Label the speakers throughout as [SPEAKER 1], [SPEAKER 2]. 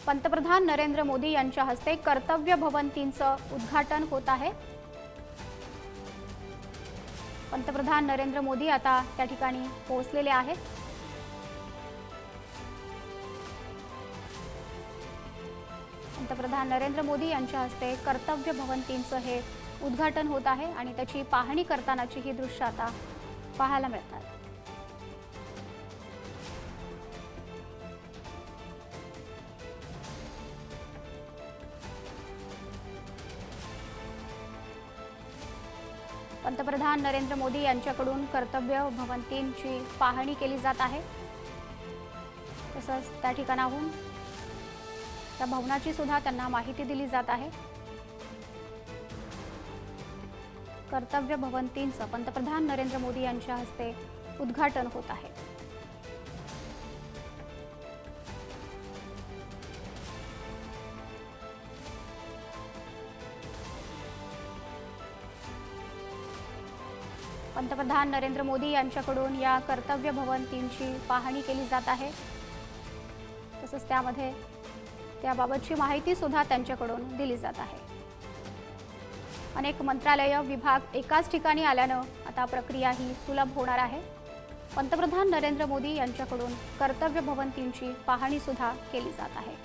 [SPEAKER 1] पंतप्रधान नरेंद्र मोदी यांच्या हस्ते कर्तव्य भवन 3चं उद्घाटन होत आहे। पंतप्रधान नरेंद्र मोदी आता त्या ठिकाणी पोहोचलेले आहेत। पंतप्रधान नरेंद्र मोदी यांच्या हस्ते कर्तव्य भवन 3चं हे उद्घाटन होत आहे आणि त्याची पाहणी करतानाची ही दृश्य आता पाहायला मिळतात। पंतप्रधान नरेंद्र मोदी यांच्याकडून कर्तव्य भवन 3ची पाहणी केली जात आहे। तसंच त्या ठिकाणाहून त्या भवनाची सुद्धा त्यांना माहिती दिली जात आहे। कर्तव्य भवन 3चं पंतप्रधान नरेंद्र मोदी यांच्या हस्ते उद्घाटन होत आहे। पंतप्रधान नरेंद्र मोदी यांच्याकडून या कर्तव्य भवन 3ची पाहणी केली जात आहे। तसंच त्यामध्ये त्याबाबतची माहिती सुद्धा त्यांच्याकडून दिली जात आहे। अनेक मंत्रालय विभाग एकाच ठिकाणी आल्यानं आता प्रक्रिया ही सुलभ होणार आहे। पंतप्रधान नरेंद्र मोदी यांच्याकडून कर्तव्य भवन 3ची पाहणी सुद्धा केली जात आहे।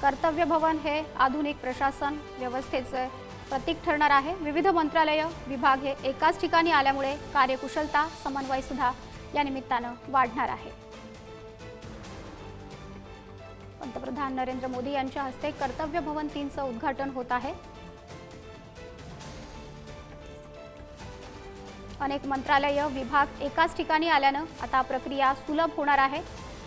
[SPEAKER 1] कर्तव्य भवन हे आधुनिक प्रशासन व्यवस्थेचे प्रतीक ठरणार आहे। विविध मंत्रालय विभाग हे एकाच ठिकाणी आल्यामुळे कार्यकुशलता समन्वय सुद्धा या निमित्तानं वाढणार आहे। पंतप्रधान नरेंद्र मोदी यांच्या हस्ते कर्तव्य भवन 3चं उद्घाटन होत आहे। अनेक मंत्रालय विभाग एकाच ठिकाणी आल्यानं आता प्रक्रिया सुलभ होणार आहे।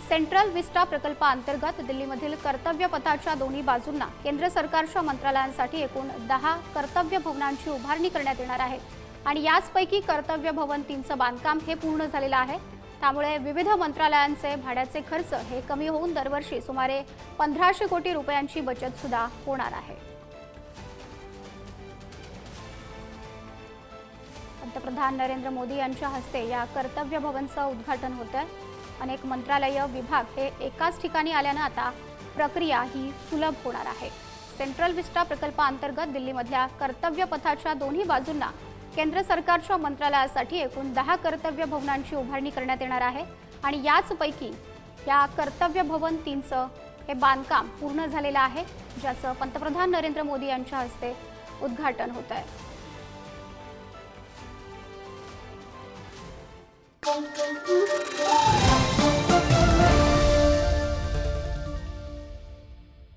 [SPEAKER 1] सेंट्रल विस्टा प्रकल्पाअंतर्गत दिल्लीमधील कर्तव्य पथाच्या दोन्ही बाजूंना केंद्र सरकारच्या मंत्रालयांसाठी एकूण 10 कर्तव्य भवनांची उभारणी करण्यात येणार आहे आणि याचपैकी कर्तव्य भवन 3चं बांधकाम हे पूर्ण झालेलं आहे। त्यामुळे विविध मंत्रालयांचे भाड्याचे खर्च हे कमी होऊन दरवर्षी सुमारे 1500 कोटी रुपयांची बचत सुद्धा होणार आहे। पंतप्रधान नरेंद्र मोदी यांच्या हस्ते या कर्तव्य भवनचं उद्घाटन होत आहे। अनेक मंत्रालय विभाग हे एकाच ठिकाणी आल्यानं आता प्रक्रिया ही सुलभ होणार आहे। सेंट्रल विस्टा प्रकल्पाअंतर्गत दिल्लीमधल्या कर्तव्य पथाच्या दोन्ही बाजूंना केंद्र सरकारच्या मंत्रालयासाठी एकूण 10 कर्तव्य भवनांची उभारणी करण्यात येणार आहे आणि याचपैकी या कर्तव्य भवन 3चं हे बांधकाम पूर्ण झालेलं आहे, ज्याचं पंतप्रधान नरेंद्र मोदी यांच्या हस्ते उद्घाटन होत आहे।